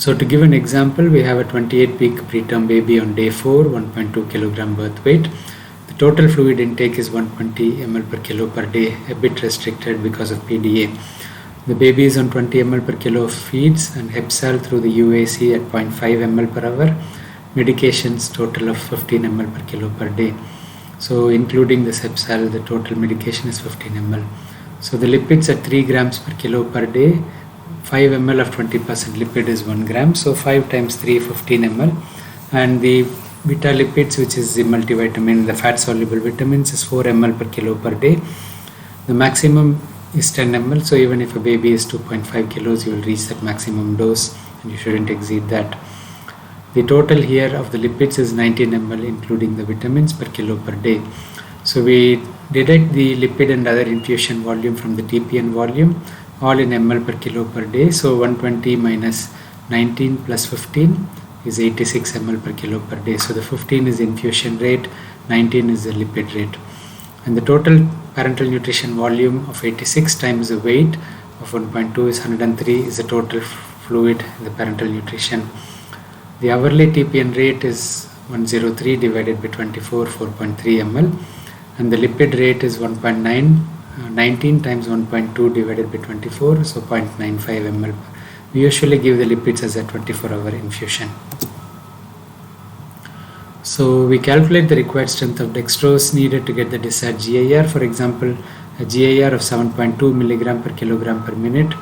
So to give an example, we have a 28-week preterm baby on day 4, 1.2 kilogram birth weight. The total fluid intake is 120 ml per kilo per day, a bit restricted because of PDA. The baby is on 20 ml per kilo of feeds and Hepsal through the UAC at 0.5 ml per hour. Medications total of 15 ml per kilo per day. So including this Hepsal, the total medication is 15 ml. So the lipids at 3 grams per kilo per day, 5 ml of 20% lipid is 1 gram. So 5 times 3, 15 ml. And the beta lipids, which is the multivitamin, the fat soluble vitamins, is 4 ml per kilo per day. The maximum is 10 ml. So even if a baby is 2.5 kilos, you will reach that maximum dose and you shouldn't exceed that. The total here of the lipids is 19 ml including the vitamins per kilo per day. So we deduct the lipid and other infusion volume from the TPN volume, all in ml per kilo per day. So 120 minus 19 plus 15 is 86 ml per kilo per day. So the 15 is infusion rate, 19 is the lipid rate. And the total parental nutrition volume of 86 times the weight of 1.2 is 103 is the total fluid in the parental nutrition. The hourly TPN rate is 103 divided by 24, 4.3 ml. And the lipid rate is 1.9, 19 times 1.2 divided by 24, so 0.95 ml. We usually give the lipids as a 24-hour infusion. So we calculate the required strength of dextrose needed to get the desired GIR. For example, a GIR of 7.2 milligram per kilogram per minute.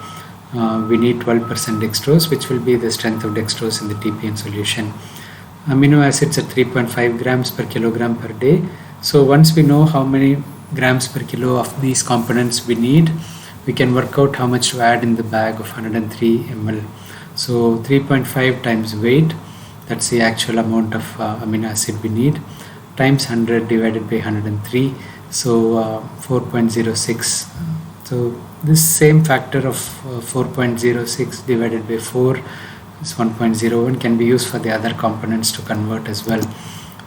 We need 12% dextrose, which will be the strength of dextrose in the TPN solution. Amino acids at 3.5 grams per kilogram per day. So once we know how many grams per kilo of these components we need, we can work out how much to add in the bag of 103 ml. So 3.5 times weight, that's the actual amount of amino acid we need, times 100 divided by 103, so 4.06. So this same factor of 4.06 divided by 4 is 1.01 can be used for the other components to convert as well.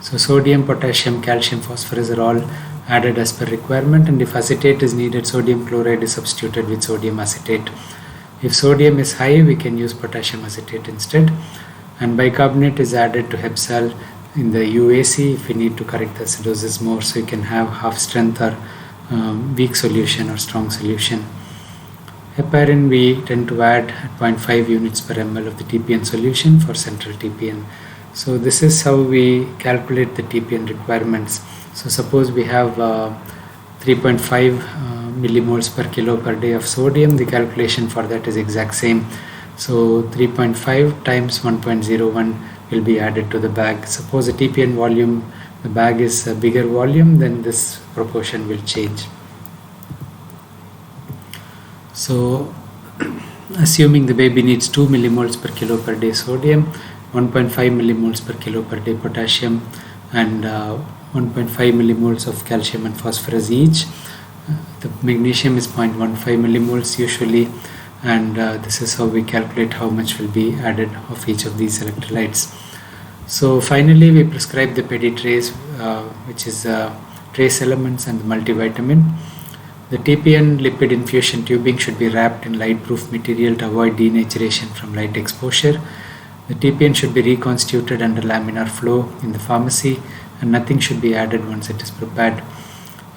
So sodium, potassium, calcium, phosphorus are all added as per requirement, and if acetate is needed, sodium chloride is substituted with sodium acetate. If sodium is high, we can use potassium acetate instead, and bicarbonate is added to Hepsal in the UAC if we need to correct the acidosis more, so you can have half strength or weak solution or strong solution. Heparin we tend to add at 0.5 units per ml of the TPN solution for central TPN. So this is how we calculate the TPN requirements. So suppose we have 3.5 millimoles per kilo per day of sodium, the calculation for that is exact same. So 3.5 times 1.01 will be added to the bag. Suppose the TPN volume, the bag is a bigger volume, then this proportion will change. So assuming the baby needs 2 millimoles per kilo per day sodium, 1.5 millimoles per kilo per day potassium, and 1.5 millimoles of calcium and phosphorus each. The magnesium is 0.15 millimoles usually, and this is how we calculate how much will be added of each of these electrolytes. So finally we prescribe the pedi trace, which is trace elements and the multivitamin. The TPN lipid infusion tubing should be wrapped in light proof material to avoid denaturation from light exposure. The TPN should be reconstituted under laminar flow in the pharmacy, and nothing should be added once it is prepared.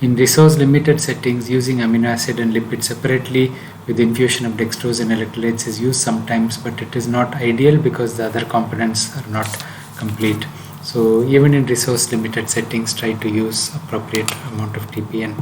In resource limited settings, using amino acid and lipid separately with infusion of dextrose and electrolytes is used sometimes, but it is not ideal because the other components are not complete. So even in resource limited settings, try to use appropriate amount of TPN.